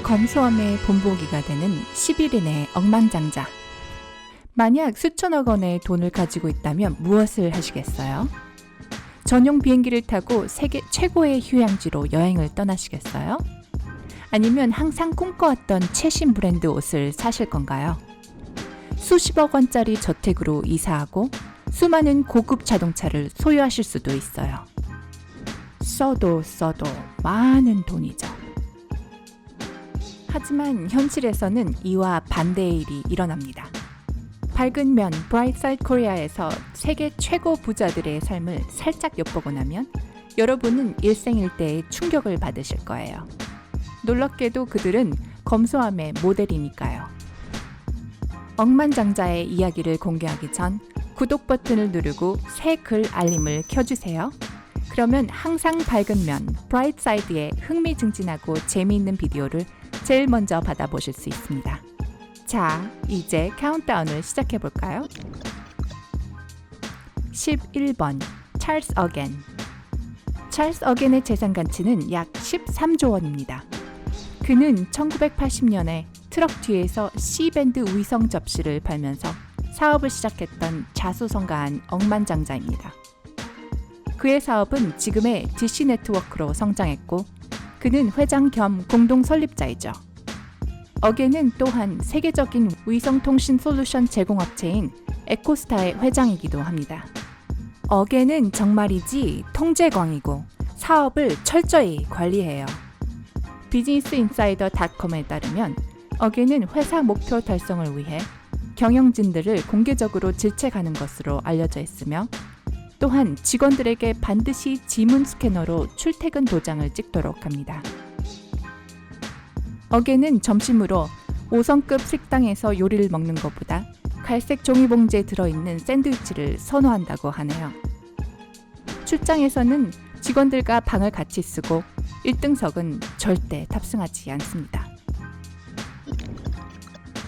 검소함의 본보기가 되는 11인의 억만장자. 만약 수천억 원의 돈을 가지고 있다면 무엇을 하시겠어요? 전용 비행기를 타고 세계 최고의 휴양지로 여행을 떠나시겠어요? 아니면 항상 꿈꿔왔던 최신 브랜드 옷을 사실 건가요? 수십억 원짜리 저택으로 이사하고 수많은 고급 자동차를 소유하실 수도 있어요. 써도 많은 돈이죠. 하지만 현실에서는 이와 반대의 일이 일어납니다. 밝은 면 브라이트사이드 코리아에서 세계 최고 부자들의 삶을 살짝 엿보고 나면 여러분은 일생일대의 충격을 받으실 거예요. 놀랍게도 그들은 검소함의 모델이니까요. 억만장자의 이야기를 공개하기 전 구독 버튼을 누르고 새 글 알림을 켜주세요. 그러면 항상 밝은 면 브라이트사이드의 흥미진진하고 재미있는 비디오를 제일 먼저 받아보실 수 있습니다. 자, 이제 카운트다운을 시작해볼까요? 11번 찰스 어겐. 찰스 어겐의 재산 가치는 약 13조 원입니다. 그는 1980년에 트럭 뒤에서 C밴드 위성 접시를 팔면서 사업을 시작했던 자수성가한 억만장자입니다. 그의 사업은 지금의 DC 네트워크로 성장했고 그는 회장 겸 공동 설립자이죠. 어겐은 또한 세계적인 위성통신 솔루션 제공업체인 에코스타의 회장이기도 합니다. 어겐은 정말이지 통제광이고 사업을 철저히 관리해요. 비즈니스 인사이더닷컴에 따르면 어겐은 회사 목표 달성을 위해 경영진들을 공개적으로 질책하는 것으로 알려져 있으며 또한 직원들에게 반드시 지문 스캐너로 출퇴근 도장을 찍도록 합니다. 어겐은 점심으로 5성급 식당에서 요리를 먹는 것보다 갈색 종이봉지에 들어있는 샌드위치를 선호한다고 하네요. 출장에서는 직원들과 방을 같이 쓰고 1등석은 절대 탑승하지 않습니다.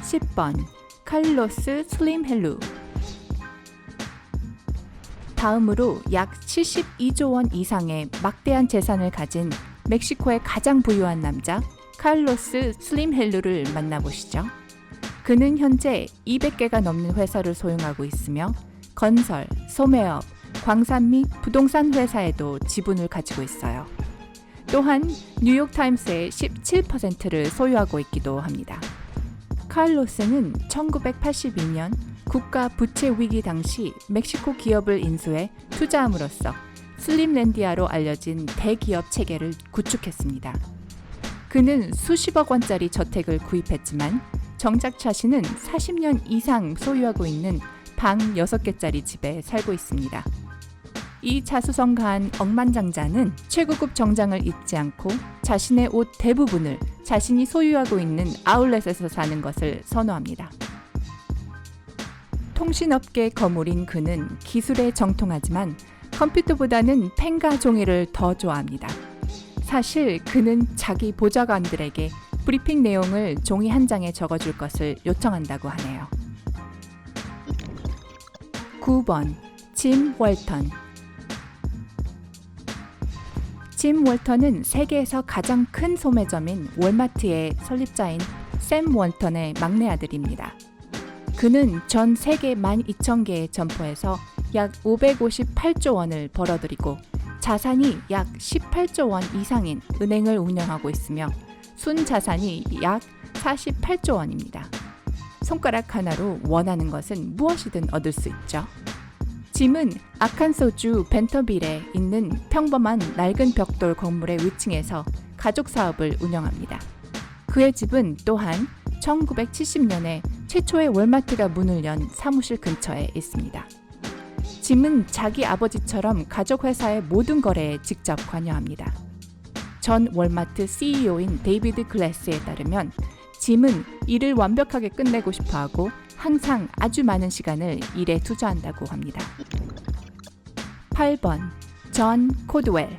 10번 칼로스 슬림 헬루. 다음으로 약 72조 원 이상의 막대한 재산을 가진 멕시코의 가장 부유한 남자 칼로스 슬림 헬루를 만나보시죠. 그는 현재 200개가 넘는 회사를 소유하고 있으며 건설, 소매업, 광산 및 부동산 회사에도 지분을 가지고 있어요. 또한 뉴욕타임스의 17%를 소유하고 있기도 합니다. 칼로스는 1982년 국가 부채 위기 당시 멕시코 기업을 인수해 투자함으로써 슬림랜디아로 알려진 대기업 체계를 구축했습니다. 그는 수십억 원짜리 저택을 구입했지만 정작 자신은 40년 이상 소유하고 있는 방 6개짜리 집에 살고 있습니다. 이 자수성가한 억만장자는 최고급 정장을 입지 않고 자신의 옷 대부분을 자신이 소유하고 있는 아울렛에서 사는 것을 선호합니다. 통신업계 거물인 그는 기술에 정통하지만 컴퓨터보다는 펜과 종이를 더 좋아합니다. 사실 그는 자기 보좌관들에게 브리핑 내용을 종이 한 장에 적어줄 것을 요청한다고 하네요. 9번 짐 월턴. 짐 월턴은 세계에서 가장 큰 소매점인 월마트의 설립자인 샘 월턴의 막내 아들입니다. 그는 전 세계 12,000개의 점포에서 약 558조 원을 벌어들이고 자산이 약 18조 원 이상인 은행을 운영하고 있으며 순자산이 약 48조 원입니다. 손가락 하나로 원하는 것은 무엇이든 얻을 수 있죠. 짐은 아칸소주 벤터빌에 있는 평범한 낡은 벽돌 건물의 위층에서 가족 사업을 운영합니다. 그의 집은 또한 1970년에 최초의 월마트가 문을 연 사무실 근처에 있습니다. 짐은 자기 아버지처럼 가족 회사의 모든 거래에 직접 관여합니다. 전 월마트 CEO인 데이비드 글래스에 따르면 짐은 일을 완벽하게 끝내고 싶어하고 항상 아주 많은 시간을 일에 투자한다고 합니다. 8번 존 코드웰.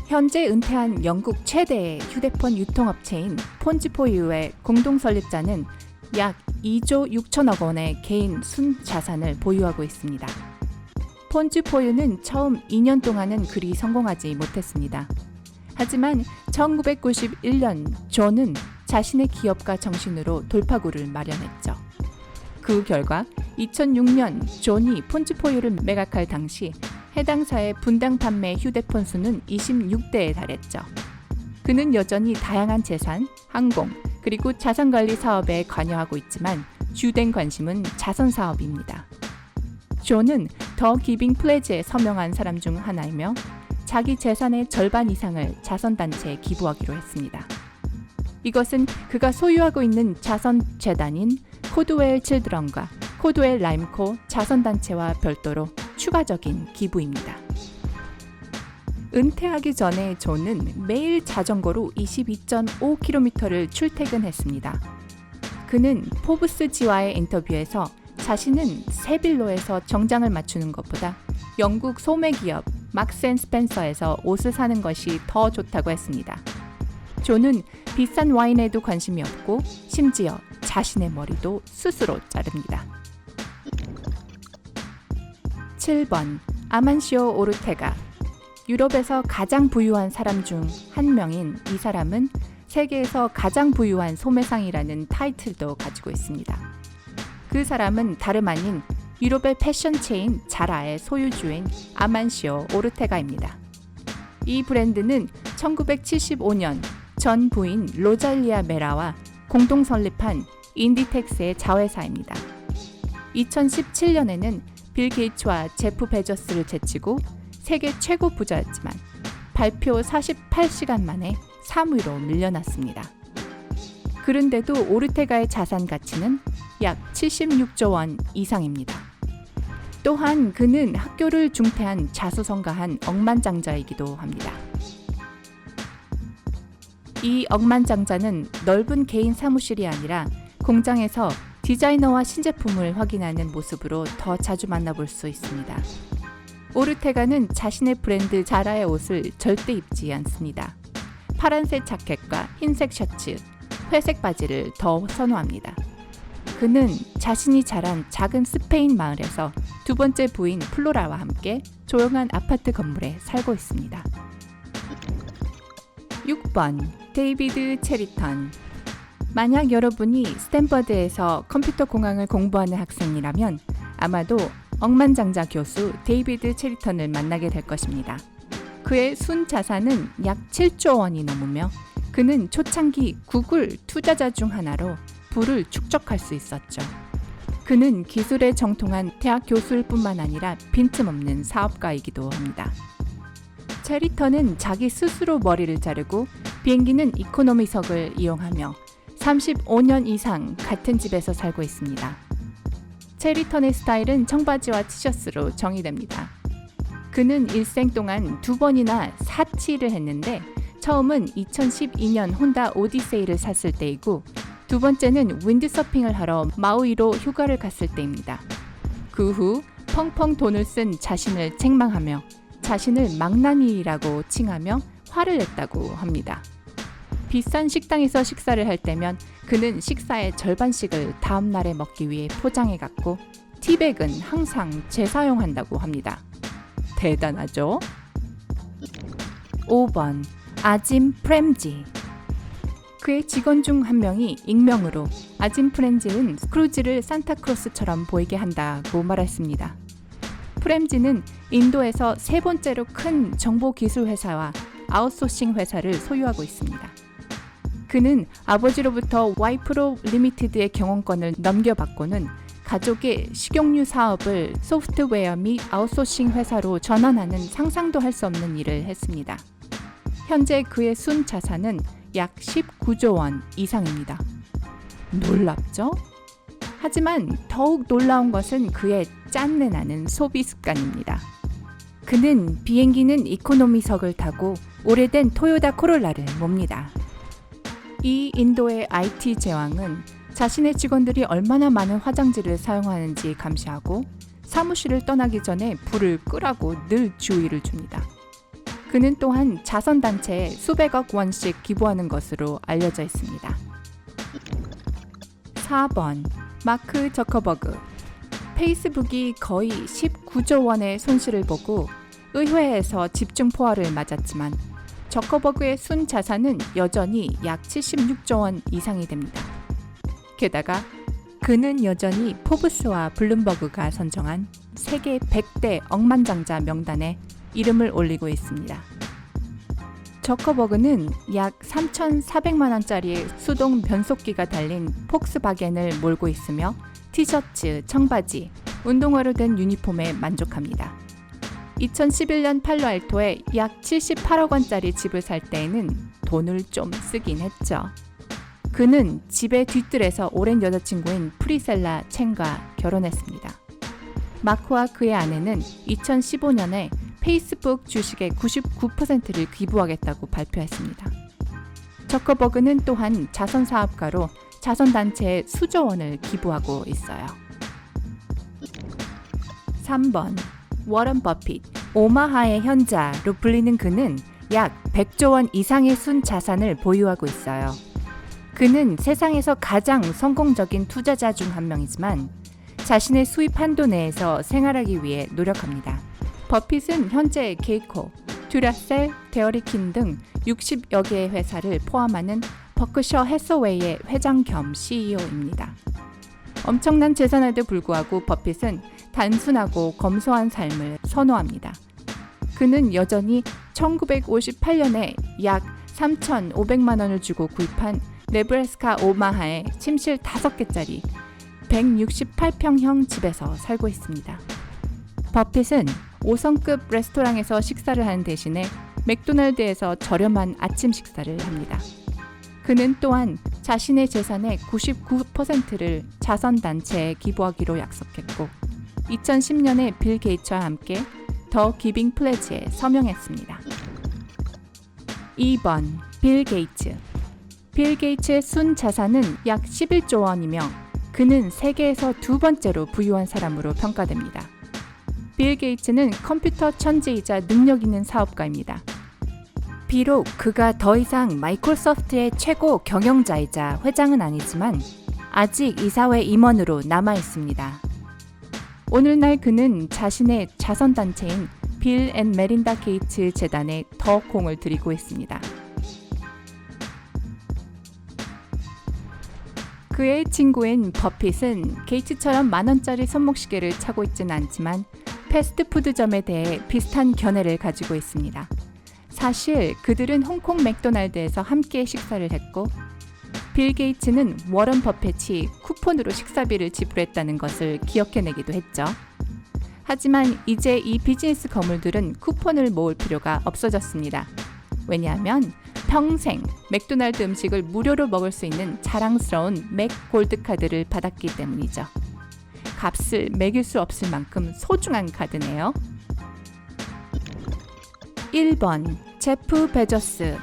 현재 은퇴한 영국 최대의 휴대폰 유통업체인 폰지포유의 공동 설립자는 약 2조 6천억 원의 개인 순자산을 보유하고 있습니다. 폰지포유는 처음 2년 동안은 그리 성공하지 못했습니다. 하지만 1991년 존은 자신의 기업가 정신으로 돌파구를 마련했죠. 그 결과 2006년 존이 폰지포유를 매각할 당시 해당사의 분당 판매 휴대폰 수는 26대에 달했죠. 그는 여전히 다양한 재산, 항공, 그리고 자산관리 사업에 관여하고 있지만 주된 관심은 자선 사업입니다. 존은 더 기빙 플레지에 서명한 사람 중 하나이며 자기 재산의 절반 이상을 자선단체에 기부하기로 했습니다. 이것은 그가 소유하고 있는 자선재단인 코드웰 칠드런과 코드웰 라임코 자선단체와 별도로 추가적인 기부입니다. 은퇴하기 전에 존은 매일 자전거로 22.5km를 출퇴근했습니다. 그는 포브스지와의 인터뷰에서 자신은 세빌로에서 정장을 맞추는 것보다 영국 소매기업 막스 앤 스펜서에서 옷을 사는 것이 더 좋다고 했습니다. 존은 비싼 와인에도 관심이 없고 심지어 자신의 머리도 스스로 자릅니다. 7번 아만시오 오르테가. 유럽에서 가장 부유한 사람 중 한 명인 이 사람은 세계에서 가장 부유한 소매상이라는 타이틀도 가지고 있습니다. 그 사람은 다름 아닌 유럽의 패션 체인 자라의 소유주인 아만시오 오르테가입니다. 이 브랜드는 1975년 전 부인 로잘리아 메라와 공동 설립한 인디텍스의 자회사입니다. 2017년에는 빌 게이츠와 제프 베조스를 제치고 세계 최고 부자였지만 발표 48시간 만에 3위로 밀려났습니다. 그런데도 오르테가의 자산 가치는 약 76조 원 이상입니다. 또한 그는 학교를 중퇴한 자수성가한 억만장자이기도 합니다. 이 억만장자는 넓은 개인 사무실이 아니라 공장에서 디자이너와 신제품을 확인하는 모습으로 더 자주 만나볼 수 있습니다. 오르테가는 자신의 브랜드 자라의 옷을 절대 입지 않습니다. 파란색 자켓과 흰색 셔츠, 회색 바지를 더 선호합니다. 그는 자신이 자란 작은 스페인 마을에서 두 번째 부인 플로라와 함께 조용한 아파트 건물에 살고 있습니다. 6번 데이비드 체리턴. 만약 여러분이 스탠퍼드에서 컴퓨터 공학을 공부하는 학생이라면 아마도 억만장자 교수 데이비드 체리턴을 만나게 될 것입니다. 그의 순 자산은 약 7조 원이 넘으며 그는 초창기 구글 투자자 중 하나로 부를 축적할 수 있었죠. 그는 기술에 정통한 대학 교수일 뿐만 아니라 빈틈없는 사업가이기도 합니다. 체리턴은 자기 스스로 머리를 자르고 비행기는 이코노미석을 이용하며 35년 이상 같은 집에서 살고 있습니다. 체리턴의 스타일은 청바지와 티셔츠로 정의됩니다. 그는 일생 동안 2번이나 사치를 했는데 처음은 2012년 혼다 오디세이를 샀을 때이고 두 번째는 윈드서핑을 하러 마우이로 휴가를 갔을 때입니다. 그 후 펑펑 돈을 쓴 자신을 책망하며 자신을 망나니라고 칭하며 화를 냈다고 합니다. 비싼 식당에서 식사를 할 때면 그는 식사의 절반씩을 다음 날에 먹기 위해 포장해 갔고 티백은 항상 재사용한다고 합니다. 대단하죠? 5번 아짐 프렘지. 그의 직원 중 한 명이 익명으로 아짐 프렘지는 크루즈를 산타크로스처럼 보이게 한다고 말했습니다. 프렘지는 인도에서 세 번째로 큰 정보기술 회사와 아웃소싱 회사를 소유하고 있습니다. 그는 아버지로부터 와이프로 리미티드의 경영권을 넘겨받고는 가족의 식용유 사업을 소프트웨어 및 아웃소싱 회사로 전환하는 상상도 할 수 없는 일을 했습니다. 현재 그의 순 자산은 약 19조 원 이상입니다. 놀랍죠? 하지만 더욱 놀라운 것은 그의 짠내 나는 소비 습관입니다. 그는 비행기는 이코노미석을 타고 오래된 토요타 코롤라를 몹니다. 이 인도의 IT 제왕은 자신의 직원들이 얼마나 많은 화장지를 사용하는지 감시하고 사무실을 떠나기 전에 불을 끄라고 늘 주의를 줍니다. 그는 또한 자선단체에 수백억 원씩 기부하는 것으로 알려져 있습니다. 4번 마크 저커버그. 페이스북이 거의 19조 원의 손실을 보고 의회에서 집중 포화를 맞았지만 저커버그의 순 자산은 여전히 약 76조 원 이상이 됩니다. 게다가 그는 여전히 포브스와 블룸버그가 선정한 세계 100대 억만장자 명단에 이름을 올리고 있습니다. 저커버그는 약 3,400만 원짜리 수동 변속기가 달린 폭스바겐을 몰고 있으며 티셔츠, 청바지, 운동화로 된 유니폼에 만족합니다. 2011년 팔로알토에 약 78억 원짜리 집을 살 때에는 돈을 좀 쓰긴 했죠. 그는 집의 뒤뜰에서 오랜 여자친구인 프리셀라 첸과 결혼했습니다. 마크와 그의 아내는 2015년에 페이스북 주식의 99%를 기부하겠다고 발표했습니다. 저커버그는 또한 자선사업가로 자선단체에 수조 원을 기부하고 있어요. 3번 워런 버핏, 오마하의 현자로 불리는 그는 약 100조 원 이상의 순 자산을 보유하고 있어요. 그는 세상에서 가장 성공적인 투자자 중 한 명이지만 자신의 수입 한도 내에서 생활하기 위해 노력합니다. 버핏은 현재 게이코, 듀라셀, 데어리킨 등 60여 개의 회사를 포함하는 버크셔 해서웨이의 회장 겸 CEO입니다. 엄청난 재산에도 불구하고 버핏은 단순하고 검소한 삶을 선호합니다. 그는 여전히 1958년에 약 3,500만 원을 주고 구입한 네브래스카 오마하의 침실 5개짜리 168평형 집에서 살고 있습니다. 버핏은 5성급 레스토랑에서 식사를 하는 대신에 맥도날드에서 저렴한 아침 식사를 합니다. 그는 또한 자신의 재산의 99%를 자선단체에 기부하기로 약속했고 2010년에 빌 게이츠와 함께 더 기빙 플래지에 서명했습니다. 2번 빌 게이츠. 빌 게이츠의 순 자산은 약 11조 원이며 그는 세계에서 두 번째로 부유한 사람으로 평가됩니다. 빌 게이츠는 컴퓨터 천재이자 능력 있는 사업가입니다. 비록 그가 더 이상 마이크로소프트의 최고 경영자이자 회장은 아니지만 아직 이사회 임원으로 남아 있습니다. 오늘날 그는 자신의 자선단체인 빌 앤 메린다 게이츠 재단에 더 공을 들이고 있습니다. 그의 친구인 버핏은 게이츠처럼 만원짜리 손목시계를 차고 있지는 않지만 패스트푸드점에 대해 비슷한 견해를 가지고 있습니다. 사실 그들은 홍콩 맥도날드에서 함께 식사를 했고 빌 게이츠는 워런 버핏이 쿠폰으로 식사비를 지불했다는 것을 기억해내기도 했죠. 하지만 이제 이 비즈니스 거물들은 쿠폰을 모을 필요가 없어졌습니다. 왜냐하면 평생 맥도날드 음식을 무료로 먹을 수 있는 자랑스러운 맥 골드 카드를 받았기 때문이죠. 값을 매길 수 없을 만큼 소중한 카드네요. 1번 제프 베조스.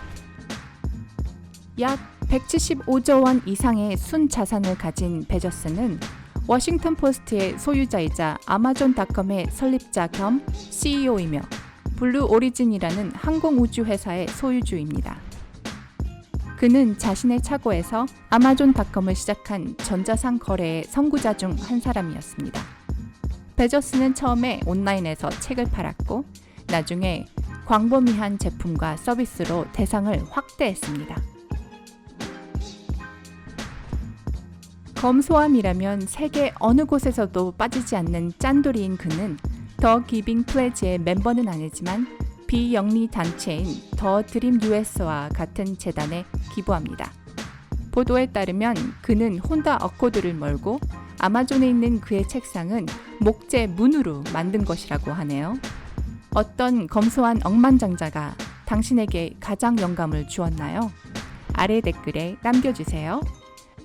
약 175조 원 이상의 순 자산을 가진 베조스는 워싱턴 포스트의 소유자이자 아마존닷컴의 설립자 겸 CEO이며 블루 오리진이라는 항공우주 회사의 소유주입니다. 그는 자신의 차고에서 아마존닷컴을 시작한 전자상 거래의 선구자 중 한 사람이었습니다. 베조스는 처음에 온라인에서 책을 팔았고 나중에 광범위한 제품과 서비스로 대상을 확대했습니다. 검소함이라면 세계 어느 곳에서도 빠지지 않는 짠돌이인 그는 더 기빙 플래지의 멤버는 아니지만 비영리 단체인 더 드림 US와 같은 재단에 기부합니다. 보도에 따르면 그는 혼다 어코드를 몰고 아마존에 있는 그의 책상은 목재 문으로 만든 것이라고 하네요. 어떤 검소한 억만장자가 당신에게 가장 영감을 주었나요? 아래 댓글에 남겨주세요.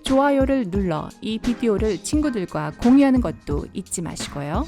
좋아요를 눌러 이 비디오를 친구들과 공유하는 것도 잊지 마시고요.